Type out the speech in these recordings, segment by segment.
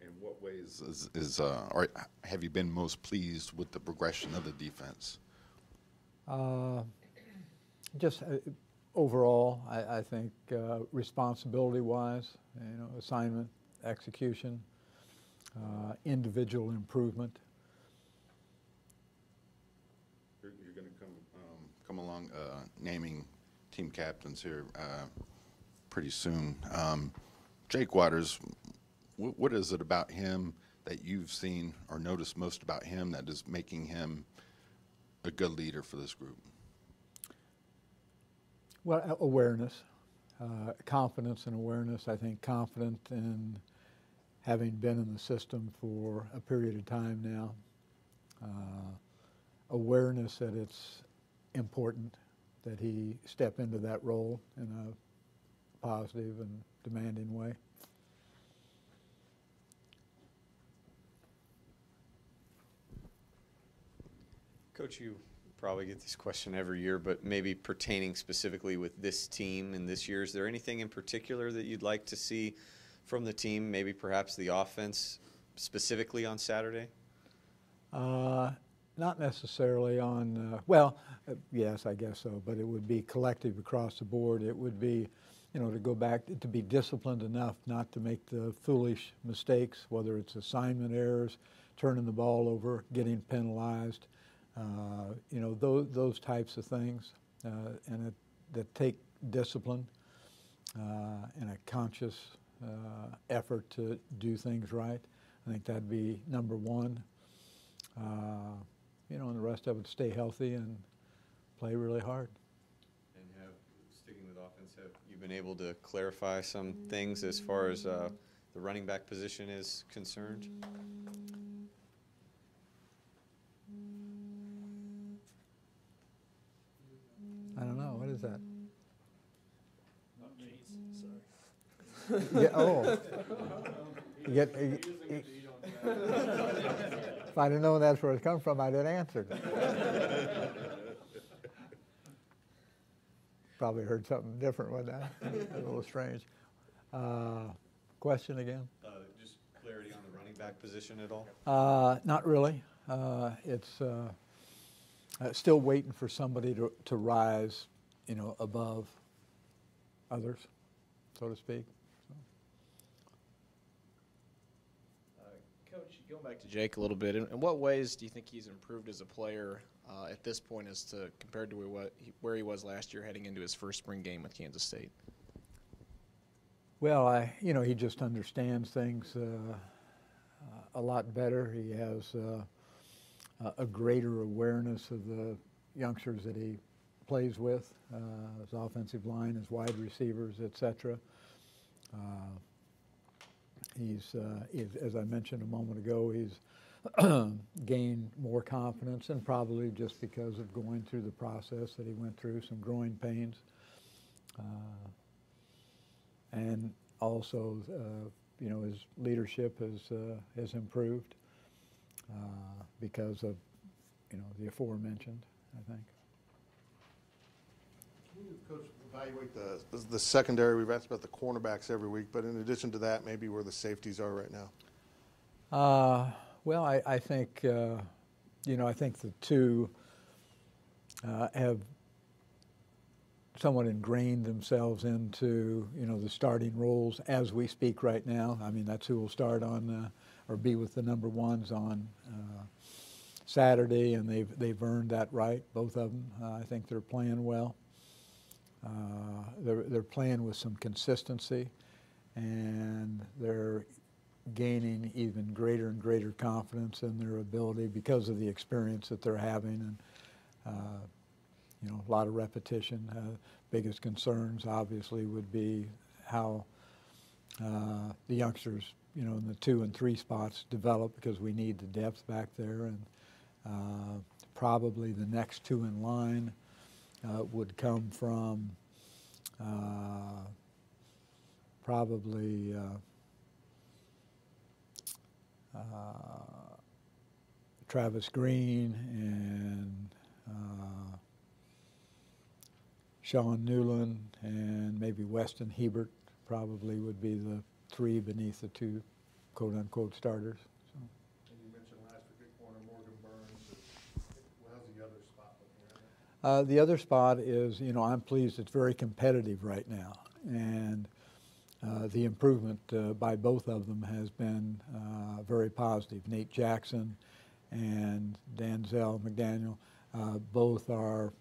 In what ways or have you been most pleased with the progression of the defense? Just overall, I think responsibility-wise, assignment, execution, individual improvement. You're going to come along naming team captains here pretty soon. Jake Waters, what is it about him that you've seen or noticed most about him that is making him a good leader for this group? Well, awareness, confidence and awareness. I think confident in having been in the system for a period of time now. Awareness that it's important that he step into that role in a positive and demanding way. Coach, you probably get this question every year, but maybe pertaining specifically with this team and this year, is there anything in particular that you'd like to see from the team, maybe perhaps the offense specifically on Saturday? Not necessarily on, yes, I guess so, but it would be collective across the board. It would be, to go back, to be disciplined enough not to make the foolish mistakes, whether it's assignment errors, turning the ball over, getting penalized, those types of things, and that take discipline and a conscious effort to do things right. I think that'd be number one. And the rest of it, stay healthy and play really hard. And sticking with offense, have you been able to clarify some things as far as the running back position is concerned? I don't know. What is that? Not me. Sorry. Yeah, oh. If I'd have known that's where it's come from, I'd have answered. Probably heard something different with that. A little strange. Question again? Just clarity on the running back position at all? Not really. It's still waiting for somebody to rise, above others, so to speak. Coach, going back to Jake a little bit, in what ways do you think he's improved as a player at this point as to compared to where he was last year heading into his first spring game with Kansas State? Well, he just understands things a lot better. He has a greater awareness of the youngsters that he plays with, his offensive line, his wide receivers, etc. He's, as I mentioned a moment ago, he's gained more confidence, and probably just because of going through the process that he went through, some growing pains. And also, his leadership has improved because of, the aforementioned, I think. Can you, Coach, evaluate the secondary? We've asked about the cornerbacks every week, but in addition to that, maybe where the safeties are right now? Well, I think, I think the two have somewhat ingrained themselves into, the starting roles as we speak right now. I mean, that's who will start on or be with the number ones on Saturday, and they've earned that right, both of them. I think they're playing well. They're playing with some consistency, and they're gaining even greater and greater confidence in their ability because of the experience that they're having, and a lot of repetition. Biggest concerns obviously would be how the youngsters, in the 2 and 3 spots develop, because we need the depth back there, and probably the next 2 in line would come from probably Travis Green and Sean Newland, and maybe Weston Hebert probably would be the 3 beneath the 2 quote-unquote starters. So. And you mentioned last week at corner Morgan Burns. How's the other spot looking right now? The other spot is, I'm pleased it's very competitive right now. And the improvement by both of them has been very positive. Nate Jackson and Danzel McDaniel, both are,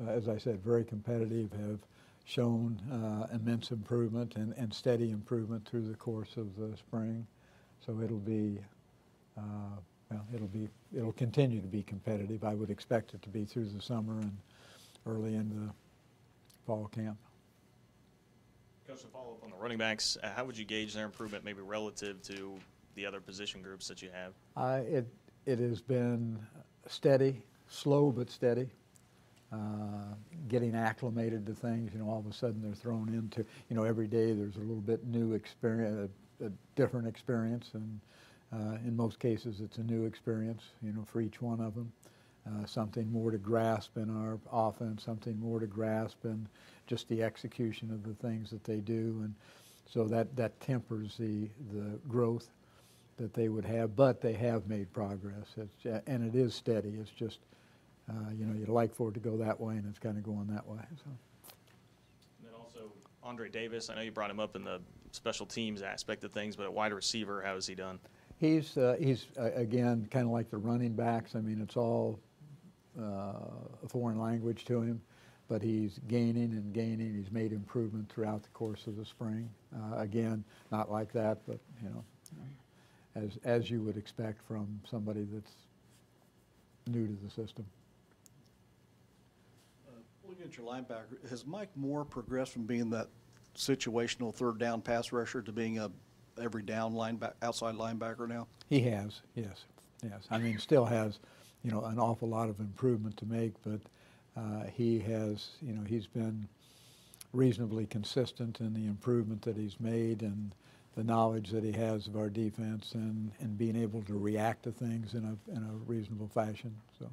as I said, very competitive, have shown immense improvement and steady improvement through the course of the spring. So it'll be, it'll continue to be competitive. I would expect it to be through the summer and early into the fall camp. Coach, to follow up on the running backs, how would you gauge their improvement maybe relative to the other position groups that you have? It has been steady, slow but steady, getting acclimated to things. All of a sudden they're thrown into, every day there's a little bit new experience, a different experience, and in most cases it's a new experience, for each one of them. Something more to grasp in our offense, something more to grasp in just the execution of the things that they do, and so that tempers the growth that they would have, but they have made progress, and it is steady. It's just, you'd like for it to go that way, and it's kind of going that way. So. And then also Andre Davis, I know you brought him up in the special teams aspect of things, but at wide receiver, how has he done? He's again, kind of like the running backs. I mean, it's all a foreign language to him, but he's gaining and gaining. He's made improvement throughout the course of the spring. Again, not like that, but as you would expect from somebody that's new to the system. Looking at your linebacker, has Mike Moore progressed from being that situational third down pass rusher to being a every down outside linebacker now? He has, yes. I mean, still has, an awful lot of improvement to make, but he has, he's been reasonably consistent in the improvement that he's made and the knowledge that he has of our defense and being able to react to things in a reasonable fashion. So,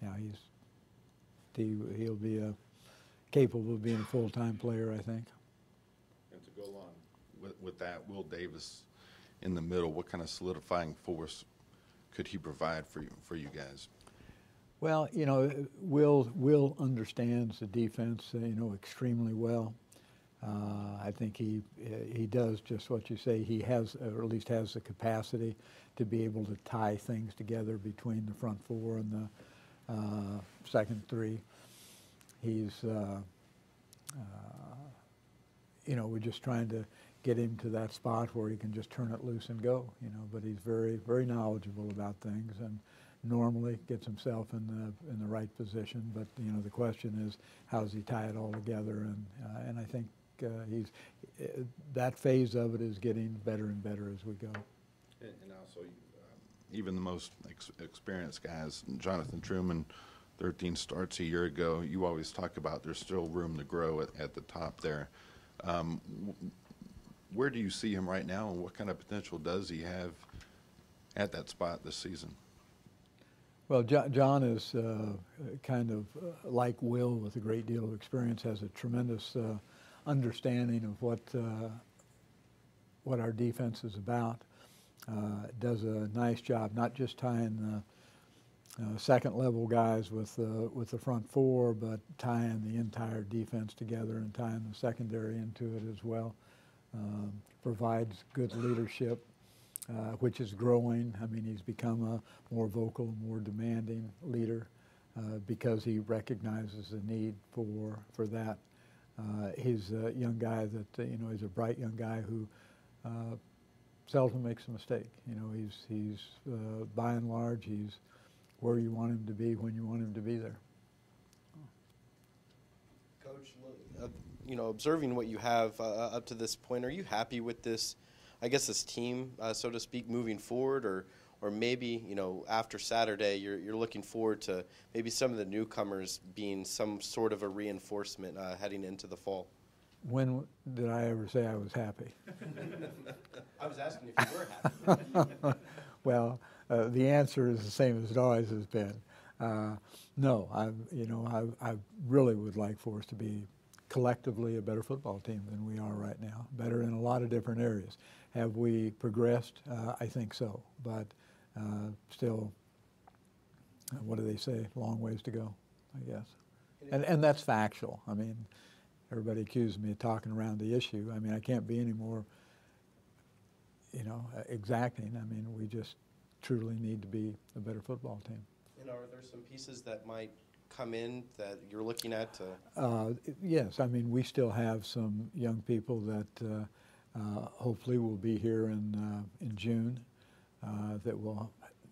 yeah, he'll be capable of being a full-time player, I think. And to go along with that, Will Davis in the middle, what kind of solidifying force could he provide for you guys? Well, Will understands the defense, extremely well. I think he does just what you say. He has, or at least has, the capacity to be able to tie things together between the front four and the second three. He's, we're just trying to get him to that spot where he can just turn it loose and go, but he's very, very knowledgeable about things and normally gets himself in the right position. But, the question is, how does he tie it all together? And I think that phase of it is getting better and better as we go. And also, even the most experienced guys, Jonathan Truman, 13 starts a year ago, you always talk about there's still room to grow at the top there. Where do you see him right now, and what kind of potential does he have at that spot this season? Well, John is kind of like Will, with a great deal of experience, has a tremendous understanding of what our defense is about. Does a nice job, not just tying the second-level guys with the front four, but tying the entire defense together and tying the secondary into it as well. Provides good leadership, which is growing. I mean, he's become a more vocal, more demanding leader because he recognizes the need for that. He's a young guy that, he's a bright young guy who seldom makes a mistake. He's by and large, he's where you want him to be when you want him to be there. Coach, observing what you have up to this point, are you happy with this, this team, so to speak, moving forward, or maybe, after Saturday, you're looking forward to maybe some of the newcomers being some sort of a reinforcement heading into the fall? When did I ever say I was happy? I was asking if you were happy. Well, the answer is the same as it always has been. No, I really would like for us to be collectively a better football team than we are right now, better in a lot of different areas. Have we progressed? I think so, but still, what do they say? Long ways to go, I guess. And that's factual. I mean, everybody accuses me of talking around the issue. I mean, I can't be any more, exacting. I mean, we just truly need to be a better football team. And are there some pieces that might come in that you're looking at to? Yes, I mean, we still have some young people that hopefully will be here in June that will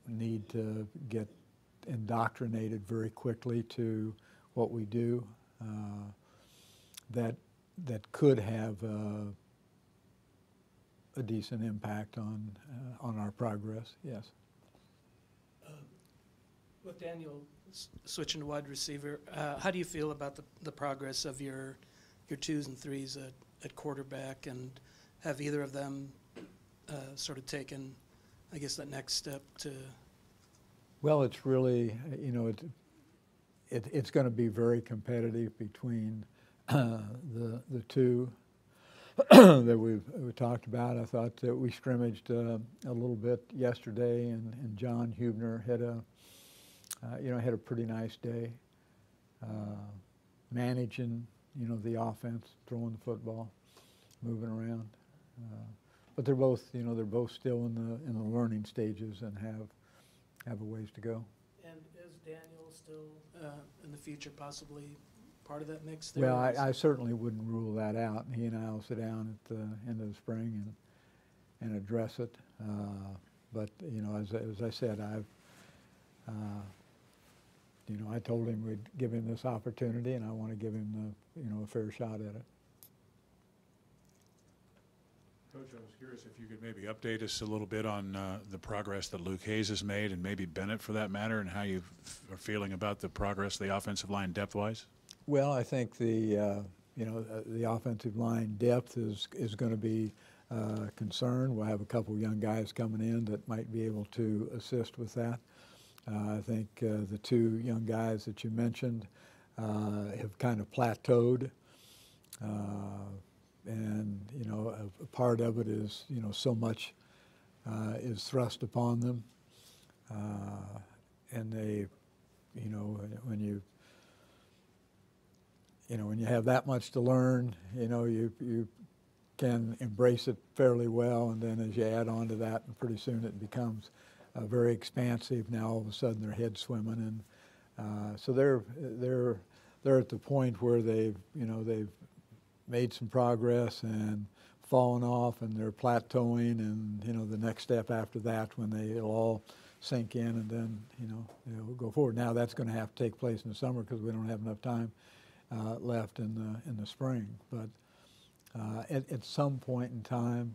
need to get indoctrinated very quickly to what we do. That could have a decent impact on our progress. Yes. With Daniel switching to wide receiver, how do you feel about the progress of your twos and threes at quarterback, and have either of them sort of taken, I guess, that next step to? Well, it's really, it's going to be very competitive between the two that we talked about. I thought that we scrimmaged a little bit yesterday, and John Hubner had a pretty nice day managing, the offense, throwing the football, moving around. But they're both still in the learning stages and have a ways to go. And is Daniel still in the future possibly part of that mix there? Well, I certainly wouldn't rule that out. He and I will sit down at the end of the spring and address it. But as I said, I told him we'd give him this opportunity, and I want to give him a fair shot at it. Coach, I was curious if you could maybe update us a little bit on the progress that Luke Hayes has made, and maybe Bennett for that matter, and how you are feeling about the progress of the offensive line depth-wise. Well, I think the offensive line depth is going to be concerned. We'll have a couple of young guys coming in that might be able to assist with that. I think the two young guys that you mentioned have kind of plateaued. And a part of it is so much is thrust upon them, and they when you have that much to learn, you can embrace it fairly well, and then as you add on to that, pretty soon it becomes very expansive. Now all of a sudden their head's swimming, and so they're at the point where they've made some progress and fallen off, and they're plateauing, and the next step after that, when it'll all sink in, and then they'll go forward. Now that's going to have to take place in the summer because we don't have enough time left in the spring. But at some point in time,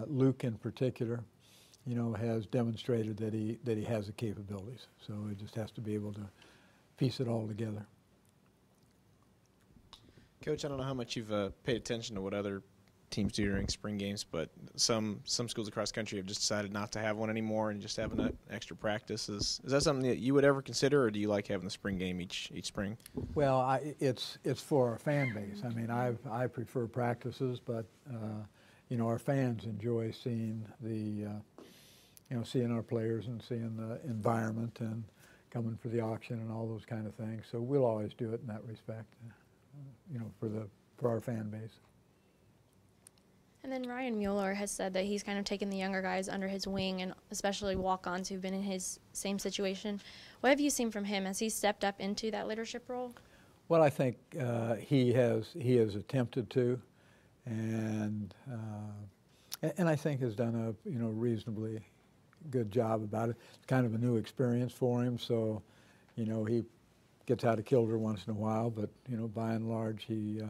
Luke in particular, has demonstrated that he has the capabilities. So he just has to be able to piece it all together. Coach, I don't know how much you've paid attention to what other teams do during spring games, but some schools across the country have just decided not to have one anymore and just having an extra practice. Is that something that you would ever consider, or do you like having the spring game each spring? Well, it's for our fan base. I mean, I prefer practices, but our fans enjoy seeing seeing our players and seeing the environment and coming for the auction and all those kind of things. So we'll always do it in that respect. For our fan base. And then Ryan Mueller has said that he's kind of taken the younger guys under his wing, and especially walk-ons who've been in his same situation. What have you seen from him? Has he stepped up into that leadership role? Well, I think he has attempted to, and I think has done a reasonably good job about it. It's kind of a new experience for him, so he gets out of kilter once in a while, but by and large he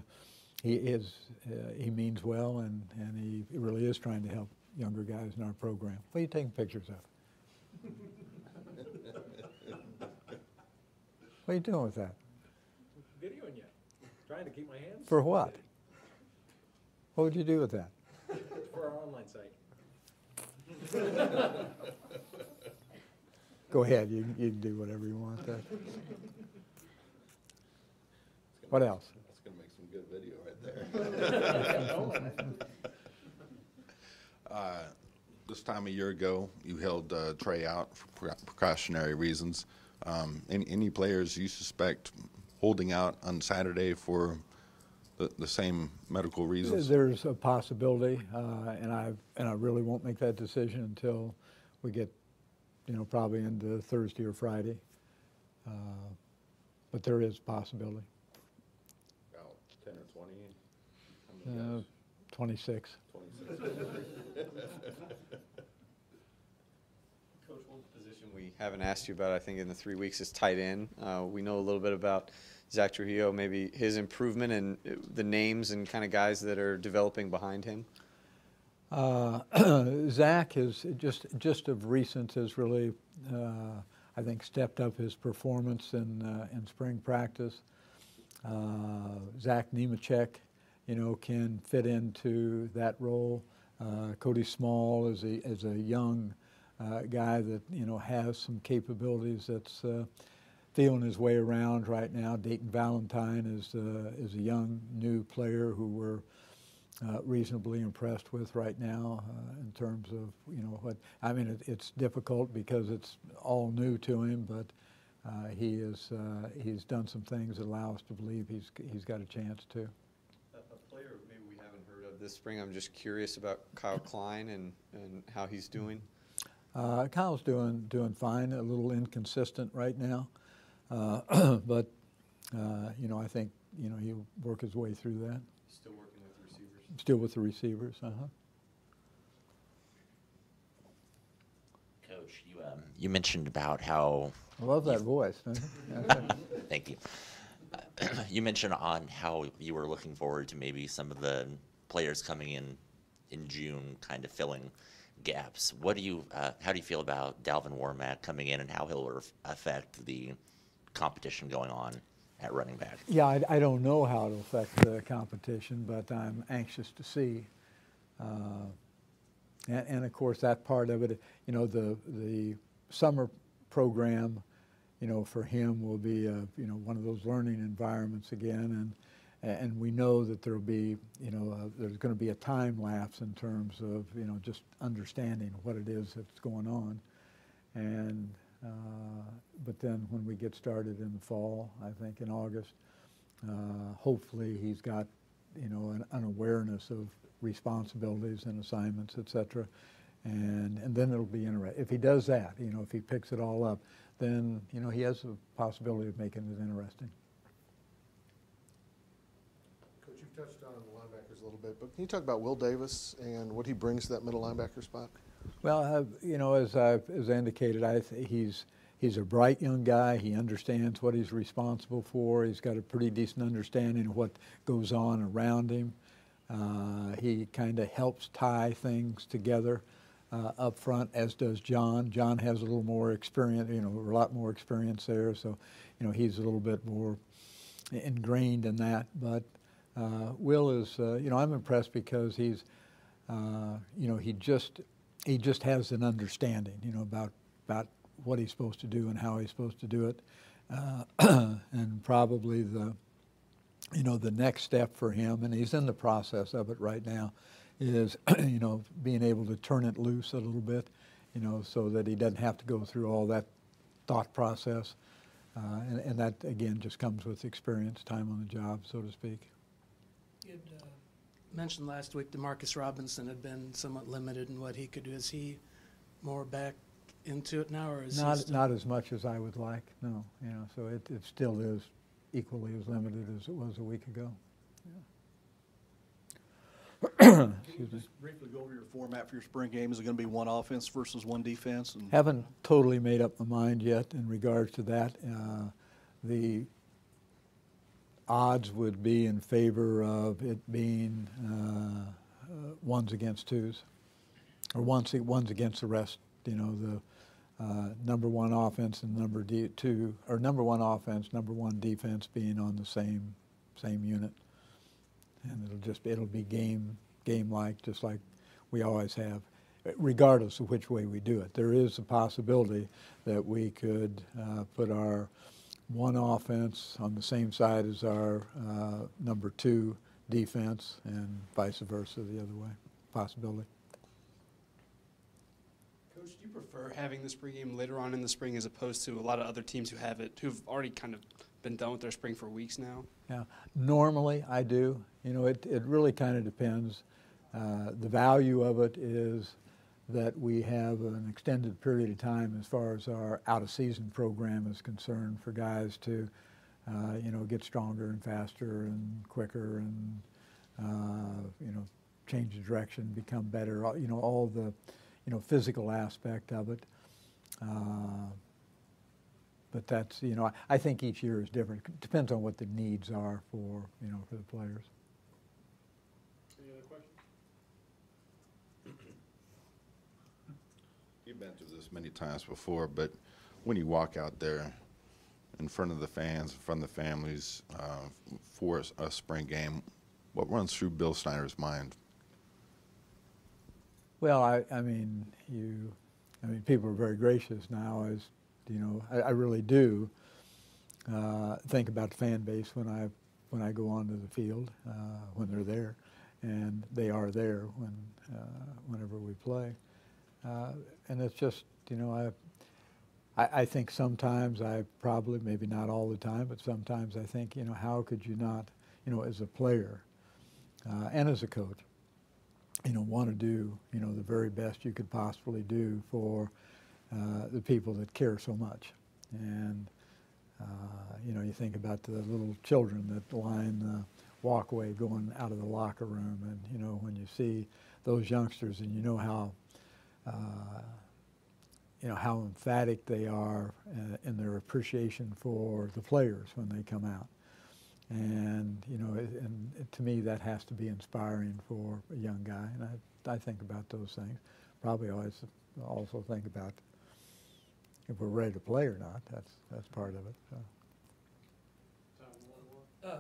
means well, and he really is trying to help younger guys in our program. What are you taking pictures of? What are you doing with that? Videoing you. Trying to keep my hands. For what? What would you do with that? For our online site. Go ahead. You can do whatever you want there. What else? That's going to make some good This time a year ago, you held Trey out for precautionary reasons. Any players you suspect holding out on Saturday for the same medical reasons? There's a possibility, and I really won't make that decision until we get, probably into Thursday or Friday. But there is a possibility. About 10 or 20? How many 26. 26. Coach, one position we haven't asked you about, I think, in the 3 weeks is tight end. We know a little bit about Zach Trujillo, maybe his improvement and the names and kind of guys that are developing behind him. Zach has just of recent has really, I think, stepped up his performance in spring practice. Zach Nemechek, can fit into that role. Cody Small is a young guy that has some capabilities that's feeling his way around right now. Dayton Valentine is a young new player who we're reasonably impressed with right now in terms of what I mean. It's difficult because it's all new to him, but he's done some things that allow us to believe he's got a chance too. A player maybe we haven't heard of this spring. I'm just curious about Kyle Klein and how he's doing. Kyle's doing fine. A little inconsistent right now, but I think he'll work his way through that. Still working with the receivers. Still with the receivers. Coach, you mentioned about how. I love that voice. Thank you. You mentioned on how you were looking forward to maybe some of the players coming in June, kind of filling gaps. How do you feel about Dalvin Warmack coming in and how he'll affect the competition going on at running back? Yeah, I don't know how it'll affect the competition, but I'm anxious to see. And of course, that part of it, the summer program, for him will be one of those learning environments again, and we know that there'll be there's going to be a time lapse in terms of just understanding what it is that's going on, and but then when we get started in the fall, I think in August, hopefully he's got an awareness of responsibilities and assignments, etc. And then it'll be interesting. If he does that, if he picks it all up, then he has a possibility of making it interesting. Coach, you've touched on the linebackers a little bit, but can you talk about Will Davis and what he brings to that middle linebacker spot? Well, as I indicated, he's a bright young guy. He understands what he's responsible for. He's got a pretty decent understanding of what goes on around him. He kind of helps tie things together up front, as does John. John has a little more experience, a lot more experience there, so he's a little bit more ingrained in that. But Will is, I'm impressed because he's, he just has an understanding, about what he's supposed to do and how he's supposed to do it, and probably the next step for him, and he's in the process of it right now, is being able to turn it loose a little bit, so that he doesn't have to go through all that thought process, and that again just comes with experience, time on the job, so to speak. You had mentioned last week DeMarcus Robinson had been somewhat limited in what he could do. Is he more back into it now, or is he still... Not as much as I would like, no. So it still is equally as limited as it was a week ago. Can you just briefly go over your format for your spring game? Is it going to be one offense versus one defense? Haven't totally made up my mind yet in regards to that. The odds would be in favor of it being ones against twos, or ones against the rest. The number one offense and number two, or number one offense, number one defense being on the same unit, and it'll be game-like, just like we always have, regardless of which way we do it. There is a possibility that we could put our one offense on the same side as our number two defense, and vice versa the other way, possibility. Coach, do you prefer having the spring game later on in the spring as opposed to a lot of other teams who have it, who've already kind of been done with their spring for weeks now? Yeah, normally I do. You know, it really kind of depends. The value of it is that we have an extended period of time as far as our out-of-season program is concerned for guys to, you know, get stronger and faster and quicker and, you know, change the direction, become better, you know, all the, you know, physical aspect of it. But that's, you know, I think each year is different. It depends on what the needs are for, you know, for the players. Any other questions? You've been through this many times before, but when you walk out there in front of the fans, in front of the families for a spring game, what runs through Bill Snyder's mind? Well, I mean, people are very gracious now. As you know, I really do think about the fan base when I go onto the field when they're there, and they are there whenever we play. And it's just, you know, I think sometimes maybe not all the time, but sometimes I think, you know, how could you not, you know, as a player and as a coach, you know, want to do, you know, the very best you could possibly do for the people that care so much. And, you know, you think about the little children that line the walkway going out of the locker room, and, you know, when you see those youngsters and you know how emphatic they are in their appreciation for the players when they come out. And, you know, and to me that has to be inspiring for a young guy, and I think about those things. Probably always also think about if we're ready to play or not. That's part of it. So.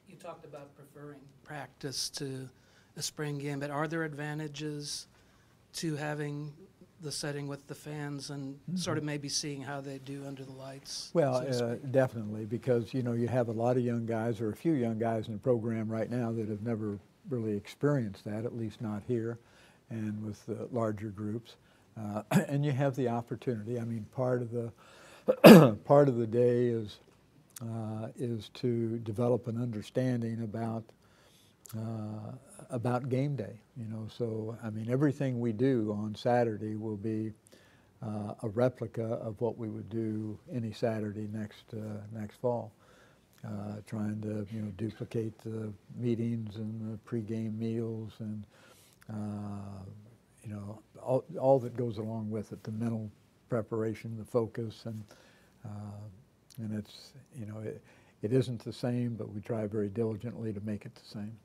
You talked about preferring practice to a spring game, but are there advantages to having the setting with the fans and sort of maybe seeing how they do under the lights? Well, so to speak? definitely, because, you know, you have a lot of young guys, or a few young guys in the program right now that have never really experienced that, at least not here and with the larger groups. And you have the opportunity. I mean, part of the part of the day is to develop an understanding about game day, you know. So, I mean, everything we do on Saturday will be a replica of what we would do any Saturday next fall. Trying to, you know, duplicate the meetings and the pregame meals and, you know, all that goes along with it, the mental preparation, the focus, and it's, you know, it isn't the same, but we try very diligently to make it the same.